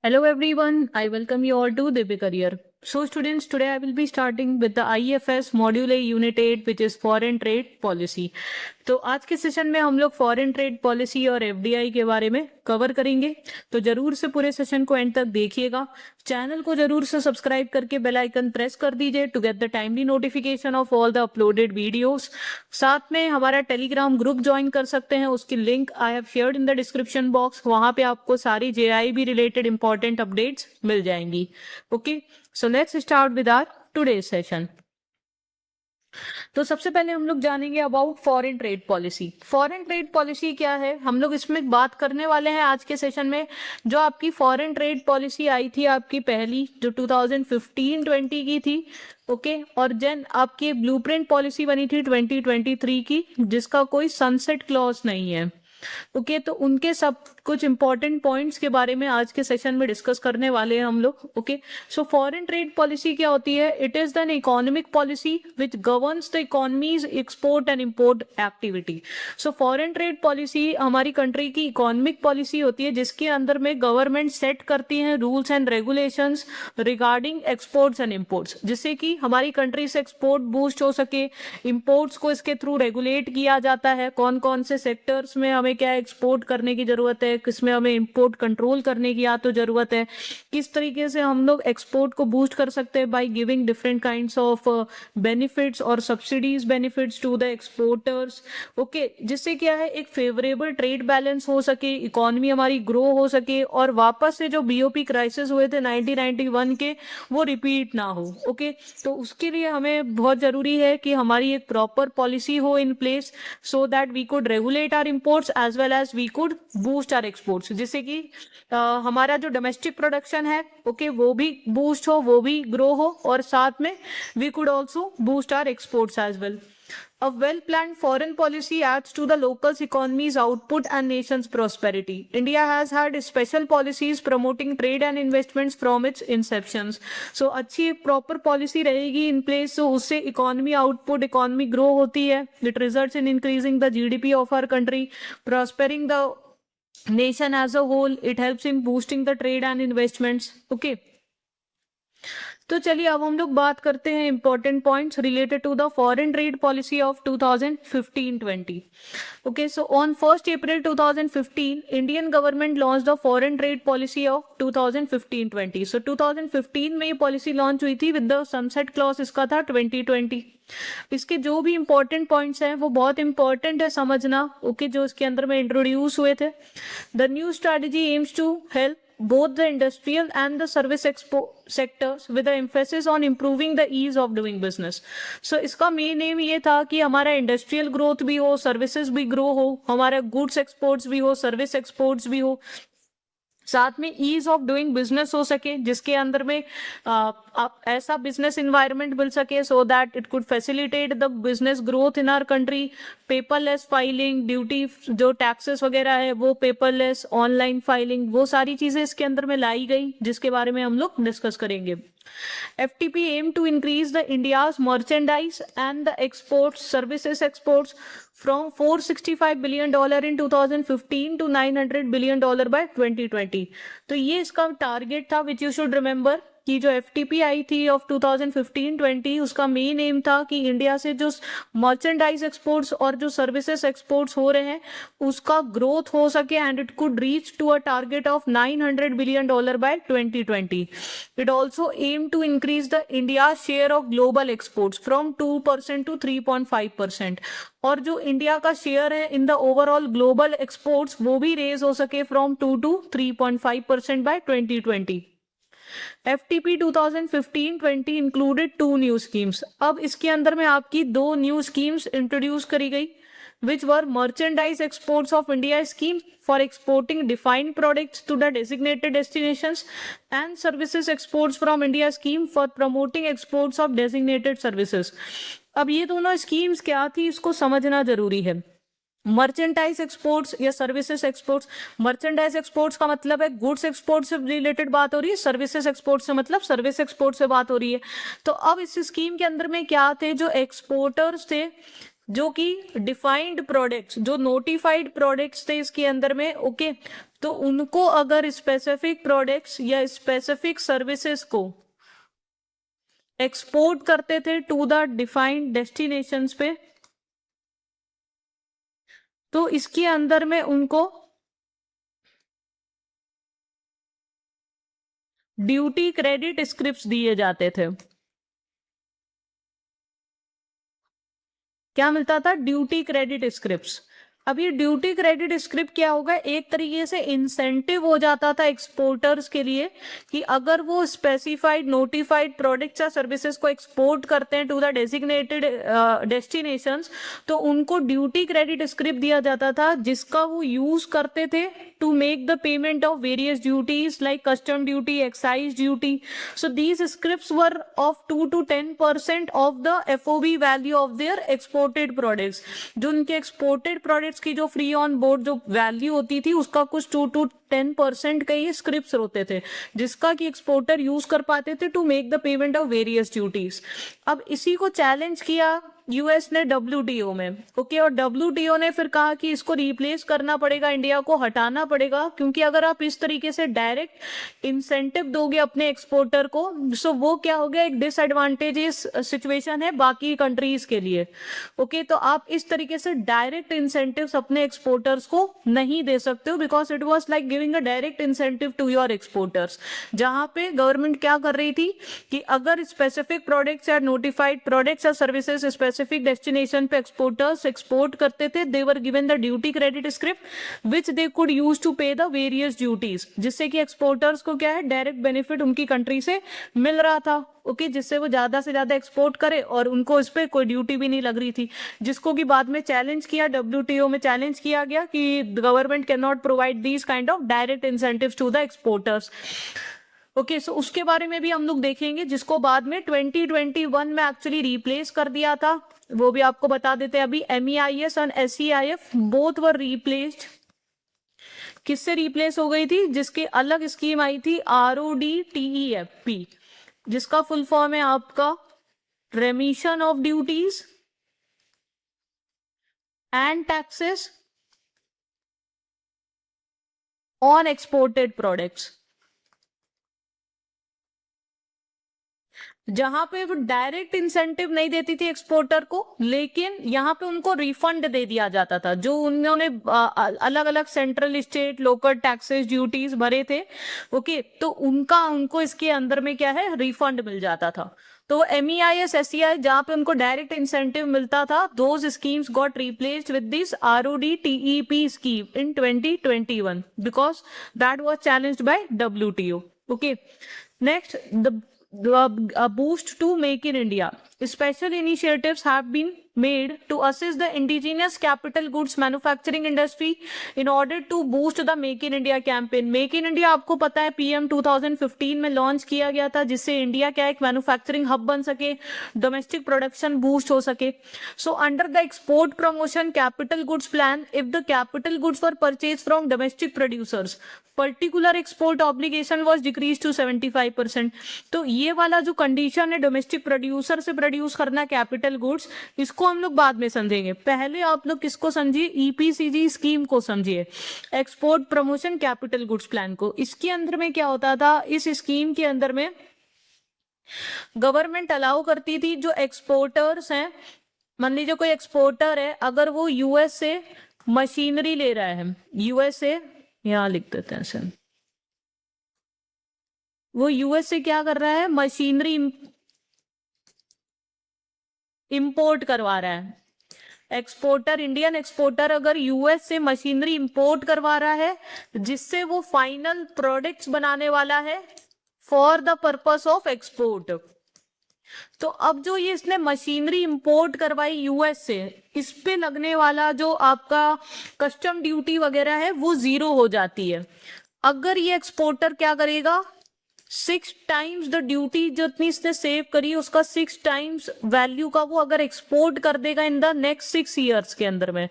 Hello everyone, I welcome you all to Divi Career. So students, today I will be starting with the IFS Module A Unit 8 which is Foreign Trade Policy. तो आज के session में हम लोग foreign trade policy और FDI के बारे में कवर करेंगे, तो जरूर से पूरे सेशन को एंड तक देखिएगा। चैनल को जरूर से सब्सक्राइब करके बेल आइकन प्रेस कर दीजिए to get the timely notification of all the uploaded videos. साथ में हमारा टेलीग्राम ग्रुप ज्वाइन कर सकते हैं, उसकी link I have shared in the description box. वहां पे आपको सारी जेआईबी रिलेटेड इंपॉर्टेंट अपडेट्स मिल जाएंगी। Okay, so let's start with our today's session. तो सबसे पहले हम लोग जानेंगे about foreign trade policy. Foreign trade policy क्या है, हम लोग इसमें बात करने वाले हैं आज के सेशन में। जो आपकी फॉरेन ट्रेड पॉलिसी आई थी आपकी पहली, जो 2015-20 की थी, ओके, और देन आपकी ब्लूप्रिंट पॉलिसी बनी थी 2023 की, जिसका कोई सनसेट क्लॉज नहीं है। ओके, तो उनके सब कुछ इंपॉर्टेंट पॉइंट्स के बारे में आज के सेशन में डिस्कस करने वाले हैं हम लोग। ओके, सो फॉरेन ट्रेड पॉलिसी क्या होती है? It is an economic policy which governs the economies export and import activity. So foreign trade policy हमारी कंट्री की इकोनॉमिक पॉलिसी होती है, जिसके अंदर में गवर्नमेंट सेट करती है rules and regulations regarding exports and imports, जिससे कि हमारी कंट्री से एक्सपोर्ट बूस्ट हो सके। इंपोर्ट्स को इसके थ्रू रेगुलेट किया जाता है, कौन कौन से सेक्टर्स में हमें क्या एक्सपोर्ट करने की जरूरत है, किसमें हमें इंपोर्ट कंट्रोल करने की या तो जरूरत है, किस तरीके से हम लोग एक्सपोर्ट को बूस्ट कर सकते हैं by giving different kinds of benefits और subsidies benefits to the exporters. Okay, जिससे क्या है एक फेवरेबल ट्रेड बैलेंस हो सके, इकोनॉमी हमारी ग्रो हो सके और वापस से जो बीओपी क्राइसिस हुए थे 1991 के वो रिपीट ना हो। ओके, तो उसके लिए हमें बहुत जरूरी है कि हमारी एक प्रॉपर पॉलिसी हो in place, so that we could regulate our imports as well as we could boost our exports, जिससे कि हमारा जो डोमेस्टिक प्रोडक्शन है, ओके, वो भी बूस्ट हो, वो भी ग्रो हो, और साथ में we could also boost our exports as well. A well-planned foreign policy adds to the local economy's output and nation's prosperity. India has had special policies promoting trade and investments from its inceptions. So अच्छी proper policy रहेगी in place, so उससे economy output, economy grow होती है. It results in increasing the GDP of our country, prospering the nation as a whole. It helps in boosting the trade and investments. Okay. तो चलिए अब हम लोग बात करते हैं important points related to the foreign trade policy of 2015-20। Okay, so on 1st April 2015 Indian government launch the foreign trade policy of 2015-20। So 2015 में ये पॉलिसी लॉन्च हुई थी विद द सनसेट क्लॉज, इसका था 2020। इसके जो भी इंपॉर्टेंट पॉइंट्स हैं वो बहुत इंपॉर्टेंट है समझना। ओके, जो इसके अंदर में इंट्रोड्यूस हुए थे। The new strategy aims to help both the industrial and the service sectors with the emphasis on improving the ease of doing business. So इसका मेन एम ये था कि हमारा इंडस्ट्रियल ग्रोथ भी हो, सर्विसेज भी ग्रो हो, हमारा गुड्स एक्सपोर्ट्स भी हो, सर्विस एक्सपोर्ट्स भी हो, साथ में ईज ऑफ डूइंग बिजनेस हो सके, जिसके अंदर में आप ऐसा बिजनेस इन्वायरमेंट मिल सके so that it could facilitate the business growth in our country. Paperless filing, duty जो टैक्सेस वगैरह है वो पेपरलेस, ऑनलाइन फाइलिंग, वो सारी चीजें इसके अंदर में लाई गई, जिसके बारे में हम लोग डिस्कस करेंगे। FTP aim to increase the India's merchandise and the exports, services exports from $465 billion in 2015 to $900 billion by 2020। तो ये इसका टारगेट था विच यू शुड रिमेंबर कि जो FTP आई थी ऑफ 2015-20, उसका मेन एम था कि इंडिया से जो मर्चेंडाइज एक्सपोर्ट्स और जो सर्विसेज एक्सपोर्ट्स हो रहे हैं उसका ग्रोथ हो सके and it could reach to a target of $900 billion by 2020। It also aim to increase the India share of global exports from 2% to 3.5%, और जो इंडिया का शेयर है in the overall global exports वो भी raise हो सके from 2 to 3.5% by 2020। FTP 2015-20 included 2 new schemes. अब इसके अंदर में आपकी 2 न्यू स्कीम्स इंट्रोड्यूस करी गई, which were merchandise exports of India scheme for exporting defined products to the designated destinations and services exports from India scheme for promoting exports of designated services। अब ये दोनों स्कीम्स क्या थी इसको समझना जरूरी है। मर्चेंडाइज एक्सपोर्ट्स या सर्विसेज एक्सपोर्ट्स, मर्चेंडाइज एक्सपोर्ट्स का मतलब है गुड्स एक्सपोर्ट से रिलेटेड बात हो रही है, सर्विसेज एक्सपोर्ट से मतलब सर्विस एक्सपोर्ट से बात हो रही है। तो अब इस स्कीम के अंदर में क्या थे, जो एक्सपोर्टर्स थे जो कि डिफाइंड प्रोडक्ट्स, जो नोटिफाइड प्रोडक्ट्स थे इसके अंदर में, ओके, तो उनको अगर स्पेसिफिक प्रोडक्ट्स या स्पेसिफिक सर्विसेज को एक्सपोर्ट करते थे टू द डिफाइंड डेस्टिनेशंस पे, तो इसके अंदर में उनको ड्यूटी क्रेडिट स्क्रिप्ट्स दिए जाते थे। क्या मिलता था? Duty credit scripts. अब ये ड्यूटी क्रेडिट स्क्रिप्ट क्या होगा? एक तरीके से इंसेंटिव हो जाता था एक्सपोर्टर्स के लिए कि अगर वो स्पेसिफाइड नोटिफाइड प्रोडक्ट्स या सर्विसेज को एक्सपोर्ट करते हैं टू द डेजिग्नेटेड डेस्टिनेशंस, तो उनको ड्यूटी क्रेडिट स्क्रिप्ट दिया जाता था जिसका वो यूज करते थे to make the payment of various duties like custom duty, excise duty. So these scripts were of 2 to 10% of the FOB value of their exported products. जो उनके exported products की जो free on board जो value होती थी उसका कुछ 2 to 10% का ये स्क्रिप्ट होते थे जिसका कि एक्सपोर्टर यूज कर पाते थे to make the payment of various duties. अब इसी को चैलेंज किया यूएस ने डब्ल्यूटीओ में, ओके, और डब्ल्यूटीओ ने फिर कहा कि इसको रिप्लेस करना पड़ेगा, इंडिया को हटाना पड़ेगा, क्योंकि अगर आप इस तरीके से डायरेक्ट इंसेंटिव दोगे अपने एक्सपोर्टर को, सो वो क्या हो गया, एक डिसएडवांटेजेस सिचुएशन है बाकी कंट्रीज के लिए, ओके, तो आप इस तरीके से डायरेक्ट इंसेंटिव्स अपने एक्सपोर्टर्स को नहीं दे सकते हो, because it was like giving a direct incentive to your exporters, जहां पे गवर्नमेंट क्या कर रही थी कि अगर स्पेसिफिक प्रोडक्ट्स या नोटिफाइड प्रोडक्ट्स या सर्विसेज स्पेसिफिक डेस्टिनेशन पे एक्सपोर्टर्स एक्सपोर्ट करते थे, they were given the duty credit script which they could use to pay the various duties, जिससे कि एक्सपोर्टर्स को क्या है, डायरेक्ट बेनिफिट उनकी कंट्री से मिल रहा था, ओके, जिससे वो ज्यादा से ज्यादा एक्सपोर्ट करे और उनको इस पे कोई ड्यूटी भी नहीं लग रही थी, जिसको कि बाद में चैलेंज किया, डब्ल्यूटीओ में चैलेंज किया गया कि government can not provide these kind of direct incentives to the exporters, okay, so उसके बारे में भी हम लोग देखेंगे, जिसको बाद में 2021 में एक्चुअली रिप्लेस कर दिया था, वो भी आपको बता देते हैं अभी। MEIS और SEIF बोथ वर रिप्लेस्ड, किससे रिप्लेस हो गई थी? जिसके अलग स्कीम आई थी RODTEFP, जिसका फुल फॉर्म है आपका रेमिशन of duties and taxes on exported products, जहां पे वो डायरेक्ट इंसेंटिव नहीं देती थी एक्सपोर्टर को, लेकिन यहाँ पे उनको रिफंड दे दिया जाता था जो उन्होंने अलग अलग central state local taxes duties भरे थे, ओके, तो उनको इसके अंदर में क्या है, रिफंड मिल जाता था। तो MEIS SEI जहां पे उनको डायरेक्ट इंसेंटिव मिलता था, those schemes got replaced with this RODTEP scheme in 2021 because that was challenged by WTO, okay. Next, a boost to Make in India. Special initiatives have been made to assist the indigenous capital goods manufacturing industry in order to boost the Make in India campaign. Make in India आपको पता है PM 2015 में launch किया गया था, जिससे India क्या एक मैन्युफैक्चरिंग हब बन सके, डोमेस्टिक प्रोडक्शन बूस्ट हो सके। So under the export promotion capital goods plan, if the capital goods were purchase from domestic producers, particular export obligation was decrease to 75%। तो ये वाला जो कंडीशन है डोमेस्टिक प्रोड्यूसर से प्रोड्यूस करना कैपिटल गुड्स, इसको हम लोग बाद में समझेंगे, पहले आप लोग किसको समझिए, EPCG स्कीम को समझिए, export promotion capital goods plan को। इसके अंदर में क्या होता था, इस स्कीम के अंदर में गवर्नमेंट अलाउ करती थी जो एक्सपोर्टर्स हैं, मान लीजिए कोई एक्सपोर्टर है, अगर वो यूएस से मशीनरी ले रहा है, यूएस से, यहां लिख देते हैं सर, वो यूएस से क्या कर रहा है, मशीनरी इंपोर्ट करवा रहा है, एक्सपोर्टर, इंडियन एक्सपोर्टर अगर यूएस से मशीनरी इंपोर्ट करवा रहा है जिससे वो फाइनल प्रोडक्ट्स बनाने वाला है for the purpose of export, तो अब जो ये इसने मशीनरी इंपोर्ट करवाई यूएस से, इस पे लगने वाला जो आपका कस्टम ड्यूटी वगैरह है वो जीरो हो जाती है। अगर ये एक्सपोर्टर क्या करेगा, 6 टाइम्स द ड्यूटी जितनी इसने सेव करी उसका 6 टाइम्स वैल्यू का वो अगर एक्सपोर्ट कर देगा इन द नेक्स्ट 6 ईयर्स के अंदर में,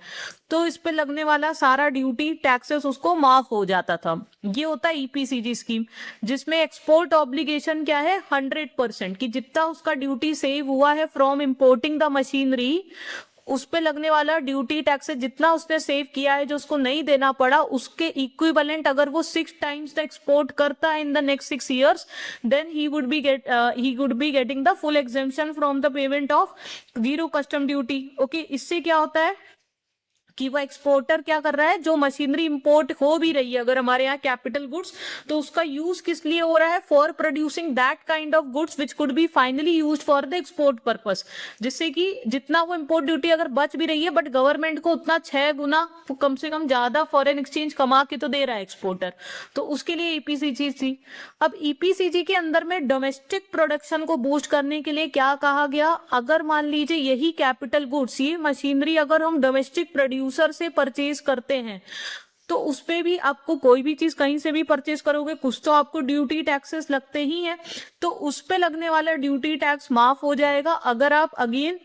तो इस पे लगने वाला सारा ड्यूटी टैक्सेस उसको माफ हो जाता था। ये होता है EPCG स्कीम, जिसमें एक्सपोर्ट ऑब्लिगेशन क्या है, 100%, कि जितना उसका ड्यूटी सेव हुआ है फ्रॉम इंपोर्टिंग द मशीनरी, उस पे लगने वाला ड्यूटी टैक्स जितना उसने सेव किया है जो उसको नहीं देना पड़ा उसके इक्विवेलेंट अगर वो 6 टाइम्स एक्सपोर्ट करता है in the next 6 years, then he would be getting the full exemption from the payment of zero custom duty. Okay, इससे क्या होता है कि वो एक्सपोर्टर क्या कर रहा है, जो मशीनरी इंपोर्ट हो भी रही है अगर हमारे यहाँ कैपिटल गुड्स, तो उसका यूज किस लिए हो रहा है, for producing that kind of goods which could be finally used for the export purpose, जिससे कि जितना वो इंपोर्ट ड्यूटी अगर बच भी रही है बट गवर्नमेंट को उतना 6 गुना कम से कम ज्यादा फॉरेन एक्सचेंज कमा के तो दे रहा है एक्सपोर्टर, तो उसके लिए ईपीसीजी थी। अब ईपीसीजी के अंदर में डोमेस्टिक प्रोडक्शन को बूस्ट करने के लिए क्या कहा गया, अगर मान लीजिए यही कैपिटल गुड्स, ये मशीनरी अगर हम डोमेस्टिक प्रोड्यूसर से परचेज करते हैं तो उस पे भी आपको कोई भी चीज कहीं से भी परचेज करोगे कुछ तो आपको ड्यूटी टैक्सेस लगते ही हैं, तो उस पे लगने वाला ड्यूटी टैक्स माफ हो जाएगा अगर आप अगेन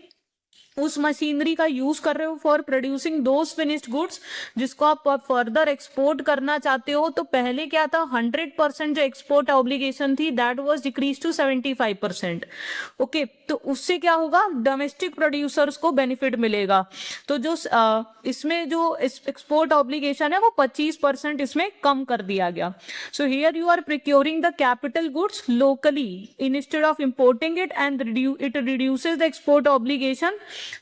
उस मशीनरी का यूज कर रहे हो for producing those finished goods जिसको आप फर्दर एक्सपोर्ट करना चाहते हो। तो पहले क्या था, 100% जो एक्सपोर्ट ऑब्लिगेशन थी that was decrease to 75%। Okay, तो उससे क्या होगा, डोमेस्टिक प्रोड्यूसर्स को बेनिफिट मिलेगा। तो जो इसमें जो एक्सपोर्ट ऑब्लिगेशन है वो 25% इसमें कम कर दिया गया। So here you are procuring the capital goods locally instead of importing it and it reduces the export obligation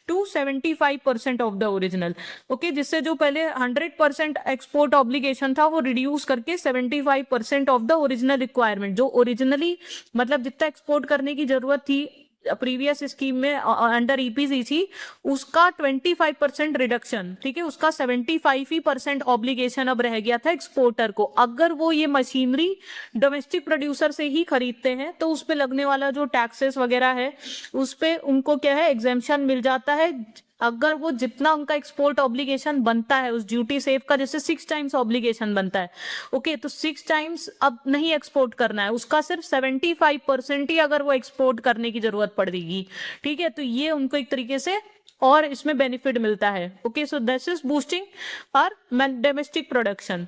to 75% of the original. Okay, जिससे जो पहले 100% एक्सपोर्ट ऑब्लिगेशन था वो रिड्यूस करके 75% ऑफ द ओरिजिनल रिक्वायरमेंट, जो originally मतलब जितना export करने की जरूरत थी प्रीवियस स्कीम में अंडर ईपीसीसी, उसका 25% रिडक्शन, ठीक है, उसका 75% ऑब्लिगेशन अब रह गया था एक्सपोर्टर को। अगर वो ये मशीनरी डोमेस्टिक प्रोड्यूसर से ही खरीदते हैं तो उस पे लगने वाला जो टैक्सेस वगैरह है उस पे उनको क्या है, एग्जेम्पशन मिल जाता है अगर वो जितना उनका एक्सपोर्ट ऑब्लिगेशन बनता है उस ड्यूटी सेव का, जैसे 6 टाइम्स ऑब्लिगेशन बनता है। ओके, तो 6 टाइम्स अब नहीं एक्सपोर्ट करना है, उसका सिर्फ 75% ही अगर वो एक्सपोर्ट करने की जरूरत पड़ेगी, ठीक है, तो ये उनको एक तरीके से और इसमें बेनिफिट मिलता है। Okay, so this is boosting our domestic production.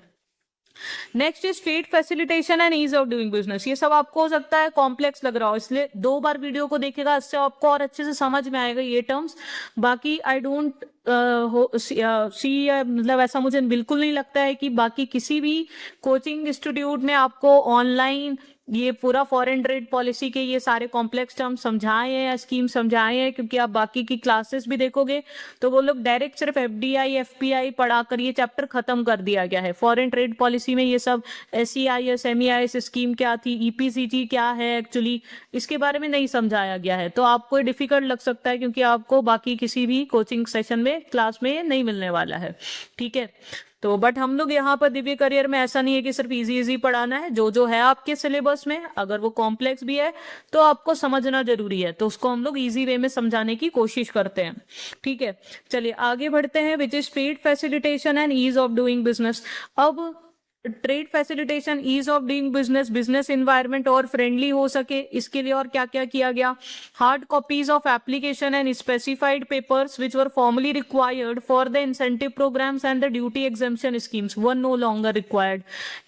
Next is trade facilitation and ease of doing business. ये सब आपको हो सकता है कॉम्प्लेक्स लग रहा हो, इसलिए 2 बार वीडियो को देखेगा, इससे आपको और अच्छे से समझ में आएगा ये टर्म्स। बाकी आई डोंट सी मतलब ऐसा मुझे बिल्कुल नहीं लगता है कि बाकी किसी भी कोचिंग इंस्टीट्यूट ने आपको ऑनलाइन ये पूरा फॉरेन ट्रेड पॉलिसी के ये सारे कॉम्प्लेक्स टर्म समझाए हैं या स्कीम समझाए हैं, क्योंकि आप बाकी की क्लासेस भी देखोगे तो वो लोग डायरेक्ट सिर्फ एफडीआई एफपीआई पढ़ाकर ये चैप्टर खत्म कर दिया गया है। फॉरेन ट्रेड पॉलिसी में ये सब एसईआईएस एमईआईएस स्कीम क्या थी, ईपीसीजी क्या है एक्चुअली, इसके बारे में नहीं समझाया गया है, तो आपको डिफिकल्ट लग सकता है क्योंकि आपको बाकी किसी भी कोचिंग सेशन में क्लास में नहीं मिलने वाला है, ठीक है। तो बट हम लोग यहाँ पर दिव्य करियर में ऐसा नहीं है कि सिर्फ इजी इजी पढ़ाना है, जो है आपके सिलेबस में अगर वो कॉम्प्लेक्स भी है तो आपको समझना जरूरी है, तो उसको हम लोग इजी वे में समझाने की कोशिश करते हैं, ठीक है। चलिए आगे बढ़ते हैं, which is trade facilitation and ease of doing business. अब trade facilitation, ease of doing business, business environment और फ्रेंडली हो सके, इसके लिए और क्या क्या किया गया, hard copies of application and specified papers which were formally required for the incentive programmes and the duty exemption schemes were no longer required.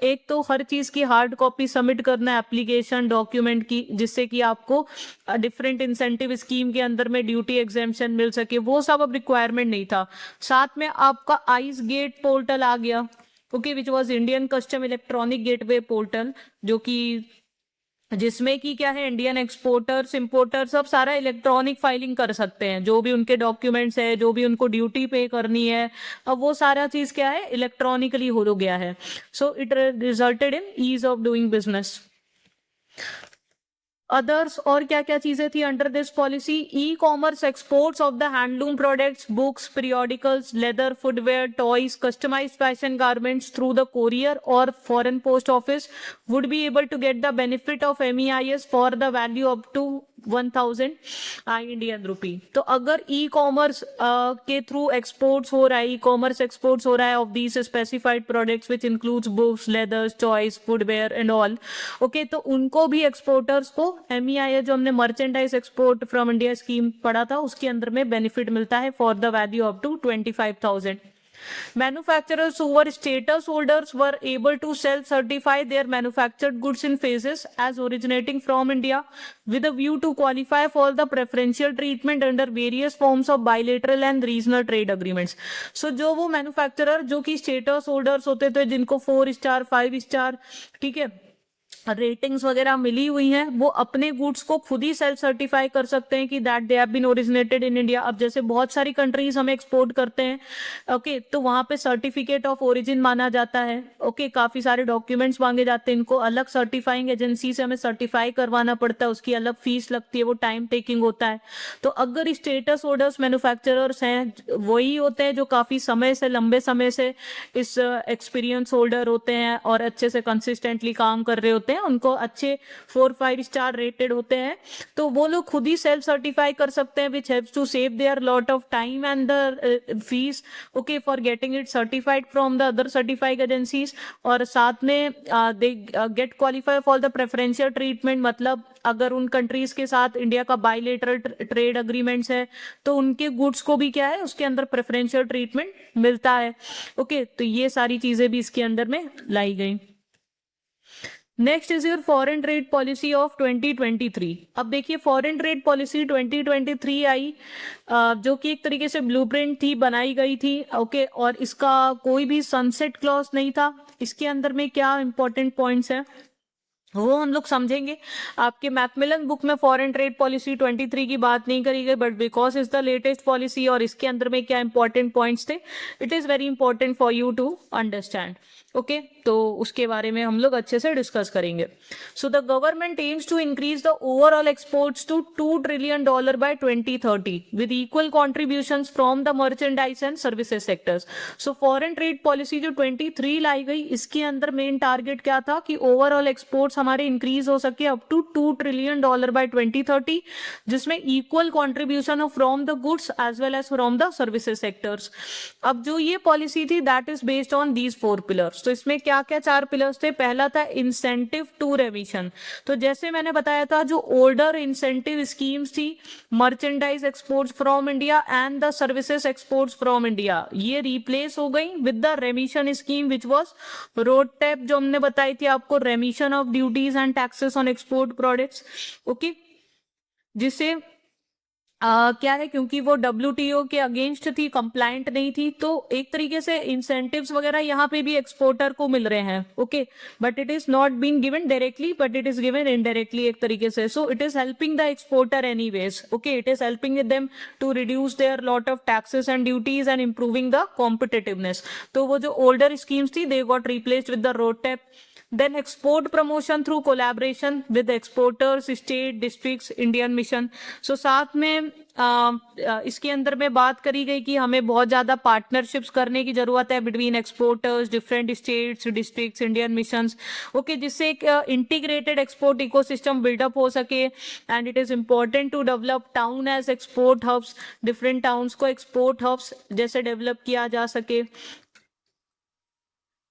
एक तो हर चीज की हार्ड कॉपी सबमिट करना एप्लीकेशन डॉक्यूमेंट की, जिससे कि आपको डिफरेंट इंसेंटिव स्कीम के अंदर में ड्यूटी एग्जेम्पशन मिल सके, वो सब अब रिक्वायरमेंट नहीं था। साथ में आपका आइस गेट पोर्टल आ गया, okay, which was Indian custom electronic gateway portal, जो कि जिसमें कि क्या है, इंडियन एक्सपोर्टर्स इंपोर्टर्स सब सारा इलेक्ट्रॉनिक फाइलिंग कर सकते हैं, जो भी उनके डॉक्यूमेंट्स है, जो भी उनको ड्यूटी पे करनी है, अब वो सारा चीज क्या है, इलेक्ट्रॉनिकली हो गया है। So it resulted in ease of doing business. Others और क्या क्या चीजें थी under this policy, e commerce exports of the handloom products, books, periodicals, leather, footwear, toys, customised fashion garments through the courier और foreign post office would be able to get the benefit of MEIS for the value up to 1000 Indian rupee. तो अगर e commerce के through exports हो रहा है, ई commerce exports हो रहा है of these specified products which includes books, leathers, toys, footwear and all, okay, तो उनको भी एक्सपोर्टर्स को MEIS जो हमने merchandise export from India scheme पढ़ा था उसके अंदर में बेनिफिट मिलता है for the value up to 25,000। Manufacturers who were status holders were able to self-certify their manufactured goods in phases as originating from India with a view to qualify for the preferential treatment under various forms of bilateral and regional trade agreements. So जो वो manufacturer जो कि status holders होते थे जिनको 4 star 5 star ठीक है ratings वगैरह मिली हुई हैं, वो अपने गुड्स को खुद ही सेल्फ सर्टिफाई कर सकते हैं कि that they have been originated in India. अब जैसे बहुत सारी कंट्रीज हमें एक्सपोर्ट करते हैं, ओके तो वहां पे सर्टिफिकेट ऑफ ओरिजिन माना जाता है, ओके काफी सारे डॉक्यूमेंट्स मांगे जाते हैं, इनको अलग सर्टिफाइंग एजेंसी से हमें सर्टिफाई करवाना पड़ता है, उसकी अलग फीस लगती है, वो टाइम टेकिंग होता है। तो अगर स्टेटस होल्डर्स मैन्युफैक्चरर्स हैं वही होते हैं जो काफी समय से लंबे समय से इस एक्सपीरियंस होल्डर होते हैं और अच्छे से कंसिस्टेंटली काम कर रहे होते हैं, उनको अच्छे 4-5 स्टार रेटेड होते हैं, तो वो लोग खुद ही सेल्फ सर्टिफाई कर सकते हैं, which helps to save their lot of time and the fees okay for getting it certified from the other certified agencies. और साथ में they get qualify for the preferential treatment, मतलब अगर उन कंट्रीज के साथ इंडिया का बायलेटरल ट्रेड अग्रीमेंट्स है तो उनके गुड्स को भी क्या है उसके अंदर प्रेफरेंशियल ट्रीटमेंट मिलता है। ओके तो ये सारी चीजें भी इसके अंदर में लाई गई। Next is your foreign trade policy of 2023। अब देखिए फॉरेन ट्रेड पॉलिसी 2023 आई जो कि एक तरीके से ब्लूप्रिंट थी, बनाई गई थी, ओके और इसका कोई भी सनसेट क्लॉज नहीं था। इसके अंदर में क्या इंपॉर्टेंट पॉइंट्स हैं वो हम लोग समझेंगे। आपके मैकमिलन बुक में फॉरेन ट्रेड पॉलिसी 23 की बात नहीं करी गई, but because is the latest policy और इसके अंदर में क्या इंपॉर्टेंट पॉइंट्स थे, it is very important for you to understand. Okay तो उसके बारे में हम लोग अच्छे से डिस्कस करेंगे। So the government aims to increase the overall exports to $2 trillion by 2030 with equal contributions from the merchandise and services sectors. So foreign trade policy जो 23 लाई गई, इसके अंदर मेन टारगेट क्या था कि ओवरऑल एक्सपोर्ट्स हमारे इंक्रीज हो सके अप टू $2 ट्रिलियन बाय 2030, जिसमें equal contribution of from the goods as well as from the services sectors. अब जो ये पॉलिसी थी that is based on these 4 pillars. तो इसमें क्या क्या 4 पिलर्स थे? पहला था इंसेंटिव टू रेमिशन। तो जैसे मैंने बताया था जो ओल्डर इंसेंटिव स्कीम्स थी, merchandise exports from India and the services exports from India, ये रिप्लेस हो गई with the रेमिशन scheme which was road tap, जो हमने बताई थी आपको, रेमिशन of duties and taxes on export products. Okay जिसे क्या है क्योंकि वो WTO के अगेंस्ट थी, कंप्लायंट नहीं थी, तो एक तरीके से इंसेंटिव्स वगैरह यहाँ पे भी एक्सपोर्टर को मिल रहे हैं। Okay but it is not been given directly but it is given indirectly एक तरीके से। So it is helping the exporter anyways. Okay it is helping them to reduce their lot of taxes and duties and improving the competitiveness. तो वो जो older schemes थी they got replaced with the RoDTEP. Then export promotion through collaboration with exporters, state, districts, Indian mission. So साथ में इसके अंदर में बात करी गई कि हमें बहुत ज़्यादा पार्टनरशिप्स करने की ज़रूरत है between exporters, different states, districts, Indian missions. Okay जिससे एक इंटीग्रेटेड एक्सपोर्ट इकोसिस्टम बिल्डअप हो सके and it is important to develop town as export hubs. Different towns को एक्सपोर्ट हब्स जैसे डेवलप किया जा सके।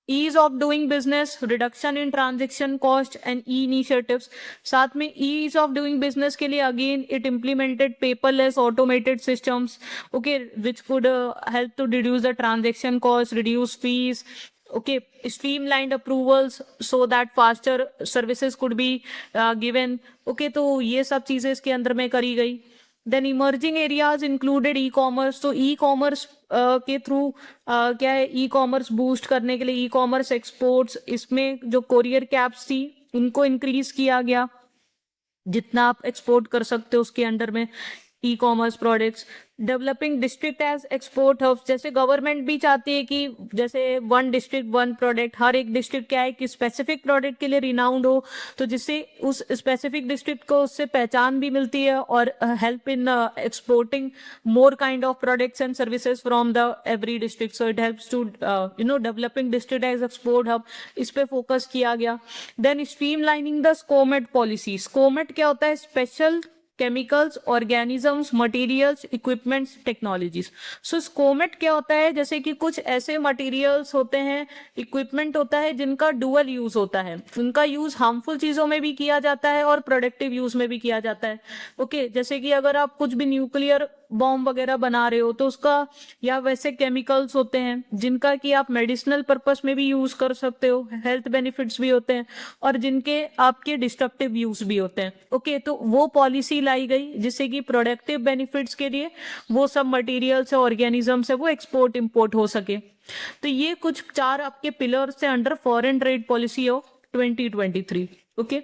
Ease of doing business, reduction in transaction cost and e initiatives. साथ में ईज ऑफ डूइंग बिजनेस के लिए again it implemented paperless automated systems, okay which would help to reduce the transaction cost, reduce fees, okay streamlined approvals so that faster services could be given। okay तो ये सब चीजें इसके अंदर में करी गई। Then emerging areas included e commerce. तो ई कॉमर्स के थ्रू क्या है, ई कॉमर्स बूस्ट करने के लिए ई कॉमर्स एक्सपोर्ट्स, इसमें जो कोरियर कैप्स थी उनको इंक्रीज किया गया, जितना आप एक्सपोर्ट कर सकते हो उसके अंडर में e commerce products. Developing district as export hubs, जैसे गवर्नमेंट भी चाहती है कि जैसे 1 डिस्ट्रिक्ट 1 प्रोडक्ट, हर एक डिस्ट्रिक्ट क्या है कि स्पेसिफिक प्रोडक्ट के लिए रिनाउंड हो, तो जिससे उस स्पेसिफिक डिस्ट्रिक्ट को उससे पहचान भी मिलती है और help in exporting more kind of products and services from the every district. So it helps to developing district as export hub, इस पे फोकस किया गया। Then streamlining the SCOMET policy. SCOMET क्या होता है? Special chemicals, organisms, materials, equipments, technologies. So SCOMET क्या होता है? जैसे कि कुछ ऐसे मटेरियल्स होते हैं, इक्विपमेंट होता है जिनका डुअल यूज होता है, उनका यूज हार्मफुल चीजों में भी किया जाता है और प्रोडक्टिव यूज में भी किया जाता है। ओके जैसे कि अगर आप कुछ भी न्यूक्लियर बॉम्ब वगैरह बना रहे हो तो उसका, या वैसे केमिकल्स होते हैं जिनका कि आप मेडिसिनल पर्पस में भी यूज कर सकते हो, हेल्थ बेनिफिट्स भी होते हैं, और जिनके आपके डिस्ट्रक्टिव यूज भी होते हैं। ओके, तो वो पॉलिसी लाई गई जिससे कि प्रोडक्टिव बेनिफिट्स के लिए वो सब मटेरियल्स है, ऑर्गेनिजम्स है, वो एक्सपोर्ट इंपोर्ट हो सके। तो ये कुछ 4 आपके पिलर्स है under foreign trade policy of 2023। Okay,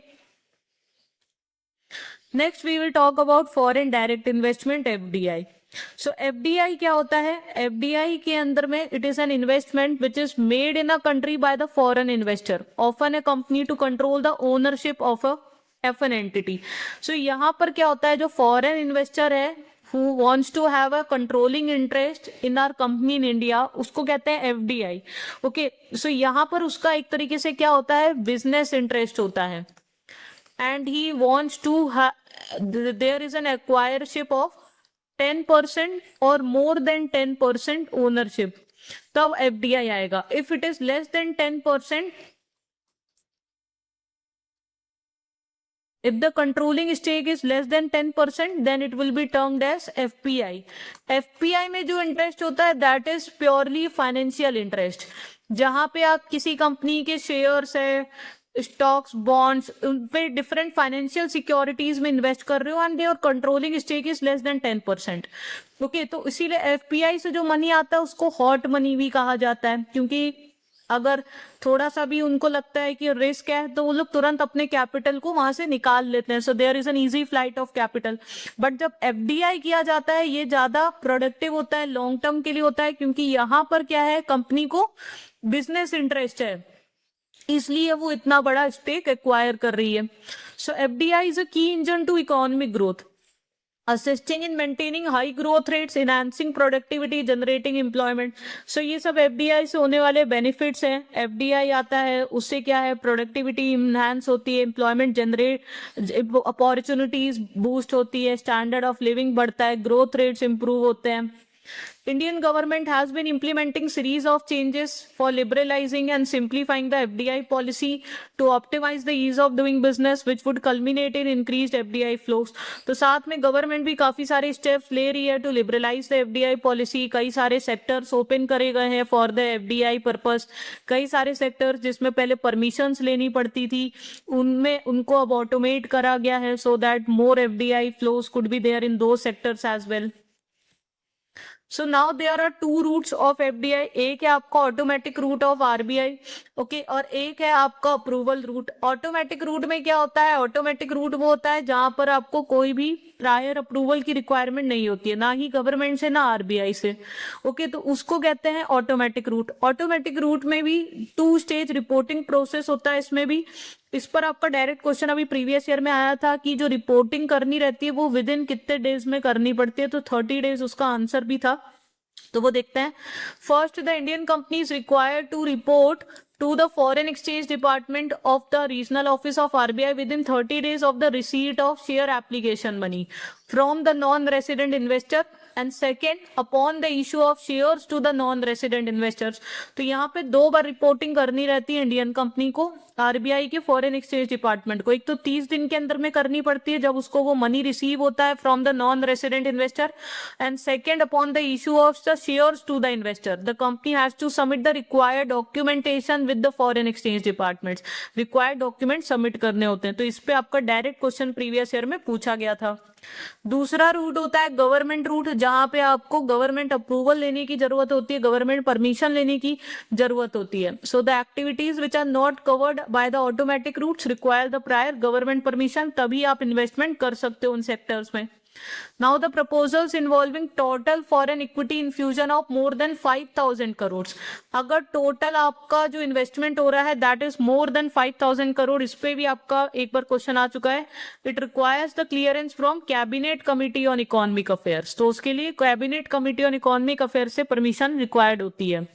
next we will talk about foreign direct investment, FDI. So FDI क्या होता है? एफडीआई के अंदर में it is an investment which is made in a country by the foreign investor, often a company to control the ownership of a an entity. So यहाँ पर क्या होता है, जो फॉरेन इन्वेस्टर है who wants to have a controlling interest in our company in India, उसको कहते हैं एफडीआई। ओके, सो यहाँ पर उसका एक तरीके से क्या होता है, बिजनेस इंटरेस्ट होता है, and he wants to there is an acquirership of 10% or more than 10% ownership, तब एफडीआई आएगा। If it is less than 10%, if the controlling stake is less than 10%, then it will be termed as FPI. FPI में जो interest होता है that is purely financial interest, जहां पे आप किसी कंपनी के शेयर्स है, स्टॉक्स, बॉन्ड्स, उन पे डिफरेंट फाइनेंशियल सिक्योरिटीज में इन्वेस्ट कर रहे हो and their controlling stake is less than 10%। Okay, तो इसीलिए एफपीआई से जो मनी आता है उसको हॉट मनी भी कहा जाता है, क्योंकि अगर थोड़ा सा भी उनको लगता है कि रिस्क है तो वो लोग तुरंत अपने कैपिटल को वहां से निकाल लेते हैं। So there is an easy flight of capital. But जब एफडीआई किया जाता है ये ज्यादा प्रोडक्टिव होता है, लॉन्ग टर्म के लिए होता है, क्योंकि यहाँ पर क्या है, कंपनी को बिजनेस इंटरेस्ट है, इसलिए वो इतना बड़ा स्टेक एक्वायर कर रही है। सो FDI is a key engine to economic growth, assisting in maintaining high growth rates, enhancing productivity, generating employment। So ये सब एफडीआई से होने वाले बेनिफिट्स हैं। एफडीआई आता है उससे क्या है, प्रोडक्टिविटी इनहांस होती है, एम्प्लॉयमेंट जनरेट, अपॉर्चुनिटीज बूस्ट होती है, स्टैंडर्ड ऑफ लिविंग बढ़ता है, ग्रोथ रेट्स इंप्रूव होते हैं। Indian government has been implementing series of changes for liberalizing and simplifying the FDI policy to optimize the ease of doing business, which would culminate in increased FDI flows। तो साथ में government भी काफी सारे steps ले रही है to liberalise the FDI policy. कई सारे सेक्टर्स ओपन करे गए हैं फॉर द एफडीआई पर्पस। कई सारे सेक्टर्स जिसमें पहले परमिशंस लेनी पड़ती थी, उनमें उनको अब ऑटोमेट करा गया है, so that more FDI flows could be there in दो sectors as well. So now there are two routes of FDI, एक है आपका automatic route of RBI, okay, और एक है आपका अप्रूवल रूट। ऑटोमेटिक रूट में क्या होता है, ऑटोमेटिक रूट वो होता है जहां पर आपको कोई भी प्रायर अप्रूवल की रिक्वायरमेंट नहीं होती है, ना ही गवर्नमेंट से ना आरबीआई से। ओके, तो उसको कहते हैं ऑटोमेटिक रूट। ऑटोमेटिक रूट में भी 2 स्टेज रिपोर्टिंग प्रोसेस होता है, इसमें भी। इस पर आपका डायरेक्ट क्वेश्चन अभी प्रीवियस ईयर में आया था कि जो रिपोर्टिंग करनी रहती है वो विद इन कितने डेज में करनी पड़ती है, तो 30 डेज उसका आंसर भी था। तो वो देखते हैं। First, the Indian company is required to report to the foreign exchange department of the regional office of RBI within 30 days of the receipt of share application money from the non resident investor, and second upon the issue of shares to the non resident investors. तो यहाँ पे 2 बार reporting करनी रहती है Indian company को RBI के foreign exchange department को। एक तो 30 दिन के अंदर में करनी पड़ती है जब उसको वो मनी रिसीव होता है from the non resident investor, and second upon the issue of the shares to the investor the company has to submit the required documentation with the foreign exchange department. Required document submit करने होते हैं। तो इस पे आपका direct question previous year में पूछा गया था। दूसरा रूट होता है गवर्नमेंट रूट, जहां पे आपको गवर्नमेंट अप्रूवल लेने की जरूरत होती है, गवर्नमेंट परमिशन लेने की जरूरत होती है। So the activities which are not covered by the automatic routes require the prior government permission, तभी आप इन्वेस्टमेंट कर सकते हो उन सेक्टर्स में। Now the proposals involving total foreign equity infusion of more than 5,000 crores, अगर टोटल आपका जो इन्वेस्टमेंट हो रहा है that is more than 5,000 crore, इस पे भी आपका एक बार क्वेश्चन आ चुका है। It requires the clearance from cabinet committee on economic affairs, तो उसके लिए cabinet committee on economic affairs से परमिशन रिक्वायर्ड होती है।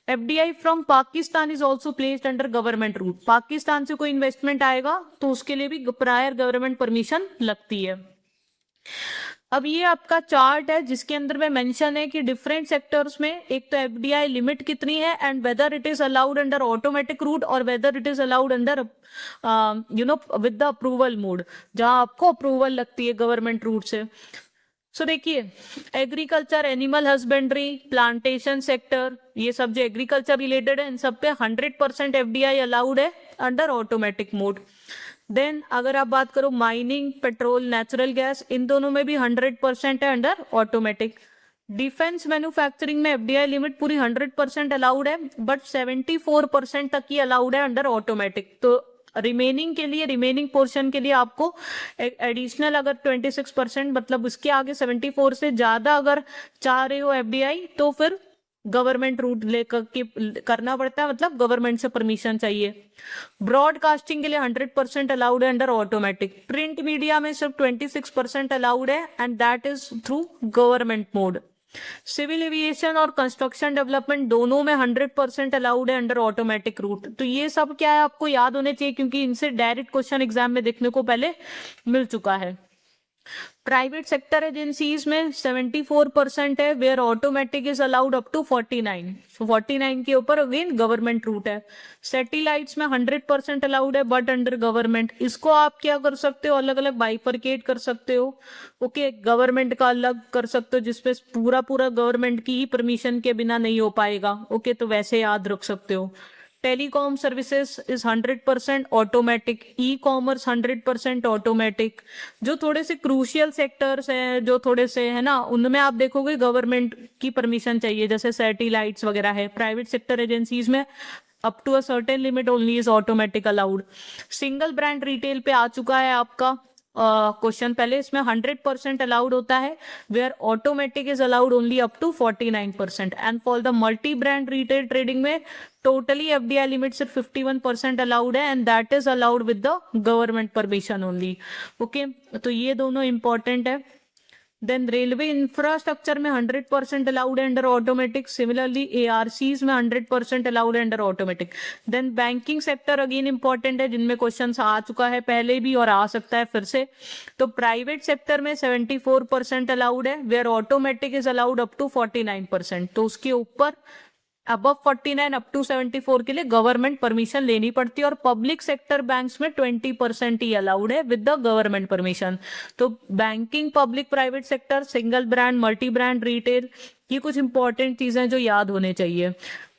FDI from Pakistan is also placed under government root, Pakistan से कोई इन्वेस्टमेंट आएगा तो उसके लिए भी प्रायर गवर्नमेंट परमिशन लगती है। अब ये आपका चार्ट है जिसके अंदर में मेंशन है कि डिफरेंट सेक्टर्स में एक तो एफडीआई लिमिट कितनी है and whether it is allowed under automatic route और whether it is allowed under with the approval mode, जहां आपको अप्रूवल लगती है गवर्नमेंट रूट से। सो देखिए, agriculture, animal husbandry, plantation sector, ये सब जो एग्रीकल्चर रिलेटेड है इन सब पे 100% एफडीआई अलाउड है अंडर ऑटोमेटिक मोड। देन अगर आप बात करो माइनिंग, पेट्रोल, नेचुरल गैस, इन दोनों में भी 100% है अंडर ऑटोमेटिक। डिफेंस मैन्युफैक्चरिंग में एफडीआई लिमिट पूरी 100% अलाउड है, बट 74% तक ही अलाउड है अंडर ऑटोमेटिक। तो रिमेनिंग के लिए, रिमेनिंग पोर्शन के लिए आपको एडिशनल अगर 26%, मतलब उसके आगे 74 से ज्यादा अगर चाह रहे हो एफडीआई, तो फिर गवर्नमेंट रूट लेकर के करना पड़ता है, मतलब गवर्नमेंट से परमिशन चाहिए। ब्रॉडकास्टिंग के लिए 100% अलाउड है अंडर ऑटोमेटिक। प्रिंट मीडिया में सिर्फ 26% अलाउड है, and that is through government mode. Civil aviation और कंस्ट्रक्शन डेवलपमेंट दोनों में 100% अलाउड है अंडर ऑटोमेटिक रूट। तो ये सब क्या है आपको याद होने चाहिए, क्योंकि इनसे डायरेक्ट क्वेश्चन एग्जाम में देखने को पहले मिल चुका है। प्राइवेट सेक्टर एजेंसीज में 74% है, where automatic is allowed up to 49। 49 के ऊपर अगेन गवर्नमेंट रूट है। सैटेलाइट्स में 100% अलाउड है, बट अंडर गवर्नमेंट। इसको आप क्या कर सकते हो, अलग अलग बाइफरकेट कर सकते हो। ओके, गवर्नमेंट का अलग कर सकते हो, जिसपे पूरा पूरा गवर्नमेंट की ही परमिशन के बिना नहीं हो पाएगा। ओके, तो वैसे याद रख सकते हो। Telecom services is 100% automatic. E commerce 100% automatic. जो थोड़े से क्रूशियल सेक्टर्स हैं, जो थोड़े से है ना, उनमें आप देखोगे गवर्नमेंट की परमिशन चाहिए, जैसे सैटेलाइट्स वगैरह है। प्राइवेट सेक्टर एजेंसीज में up to a certain limit only is automatic allowed. Single brand retail पे आ चुका है आपका क्वेश्चन पहले, इसमें 100% अलाउड होता है, where automatic is allowed only up to 49%। And for the multi brand retail trading में टोटली एफडीआई लिमिट सिर्फ 51% अलाउड है, and that is allowed with the government permission only. Okay, तो ये दोनों इंपॉर्टेंट है। देन रेलवे इंफ्रास्ट्रक्चर में 100% allowed है under automatic. Similarly ARCs में 100% अलाउड है under automatic. Then banking sector again important है, जिनमें क्वेश्चन आ चुका है पहले भी और आ सकता है फिर से। तो प्राइवेट सेक्टर में 74% अलाउड है, where automatic is allowed up to 49%। तो उसके ऊपर अबव 49 अप टू 74 के लिए गवर्नमेंट परमिशन लेनी पड़ती है। और पब्लिक सेक्टर बैंक्स में 20% ही अलाउड है विद द गवर्नमेंट परमिशन। तो banking, public, private sector, single brand, multi brand retail, ये कुछ इंपॉर्टेंट चीजें जो याद होने चाहिए।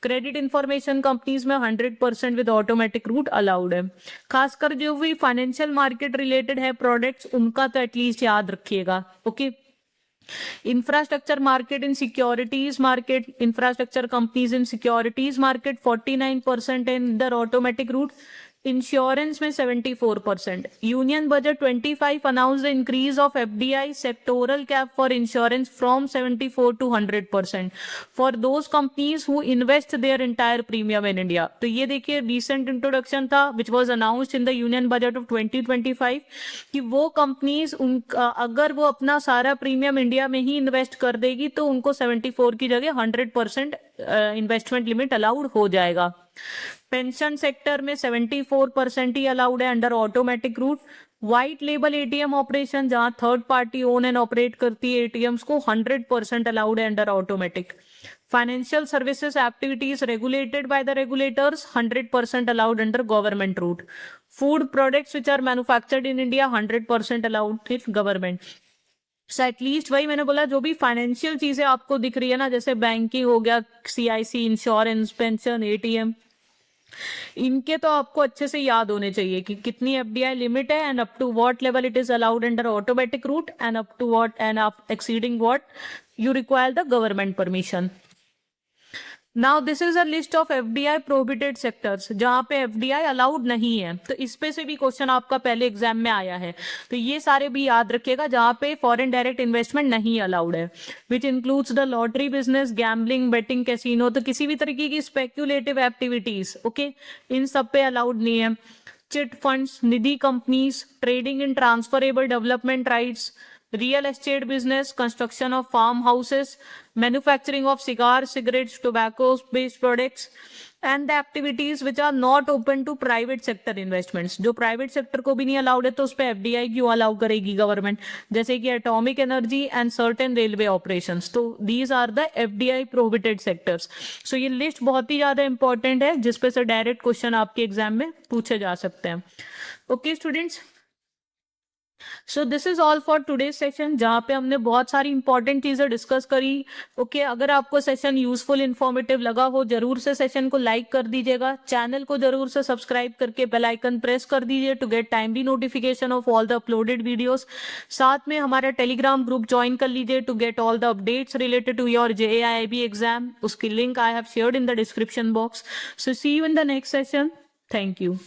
क्रेडिट इंफॉर्मेशन कंपनीज में 100% विद ऑटोमेटिक रूट अलाउड है। खासकर जो भी फाइनेंशियल मार्केट रिलेटेड है प्रोडक्ट्स, उनका तो एटलीस्ट याद रखिएगा। Okay, infrastructure market in securities market, infrastructure companies in securities market 49% in their automatic route। Insurance में 74%। Union budget 25 announced the increase of FDI sectoral cap for insurance from 74 to 100% for those companies who invest their entire premium in India। तो ये देखिए recent introduction था which was announced in the union budget of 2025 कि वो companies उनका अगर वो अपना सारा प्रीमियम इंडिया में ही इन्वेस्ट कर देगी तो उनको 74 की जगह 100% इन्वेस्टमेंट लिमिट अलाउड हो जाएगा। पेंशन सेक्टर में 74% ही अलाउड है under automatic route. White label ATM operation, जहां third party own and operate करती है एटीएम्स को, 100% अलाउड है under automatic. Financial services activities regulated by the regulators 100% allowed under government route. Food products which are manufactured in India 100% allowed with government. So at least वही मैंने बोला, जो भी financial चीजें आपको दिख रही है ना, जैसे बैंकिंग हो गया, सीआईसी, इंश्योरेंस, पेंशन, एटीएम, इनके तो आपको अच्छे से याद होने चाहिए कि कितनी एफडीआई लिमिट है and up to what level it is allowed under automatic route, and up to what and आप exceeding what you require the government permission. Now this is a list of FDI prohibited sectors, जहां पे FDI allowed नहीं है। तो इस पे से भी क्वेश्चन आपका पहले एग्जाम में आया है, तो ये सारे भी याद रखिएगा जहां पे फॉरेन डायरेक्ट इन्वेस्टमेंट नहीं अलाउड है, which includes the lottery business, gambling, betting, casino. तो किसी भी तरीके की स्पेक्यूलेटिव एक्टिविटीज, ओके, इन सब पे अलाउड नहीं है। Chit funds, Nidhi companies, trading in transferable development rights, real estate business, construction of farmhouses, manufacturing of cigars, cigarettes, tobacco based products, and the activities which are not open to private sector investments। जो private sector को भी नहीं allowed है, तो उस पर FDI क्यों allow करेगी गवर्नमेंट, जैसे कि atomic energy and certain railway operations. तो these are the FDI prohibited sectors. So ये लिस्ट बहुत ही ज्यादा इंपॉर्टेंट है, जिसपे से डायरेक्ट क्वेश्चन आपके एग्जाम में पूछे जा सकते हैं। Okay students, so this is all for today's session, जहाँ पे हमने बहुत सारी इंपॉर्टेंट चीजें डिस्कस करी। ओके अगर आपको सेशन यूजफुल इन्फॉर्मेटिव लगा हो, जरूर से सेशन को लाइक कर दीजिएगा, चैनल को जरूर से सब्सक्राइब करके बेल आइकन प्रेस कर दीजिए to get timely notification of all the uploaded videos. साथ में हमारा टेलीग्राम ग्रुप ज्वाइन कर लीजिए to get all the updates related to your JAIIB exam. उसकी link I have shared in the description box. So see you in the next session. Thank you.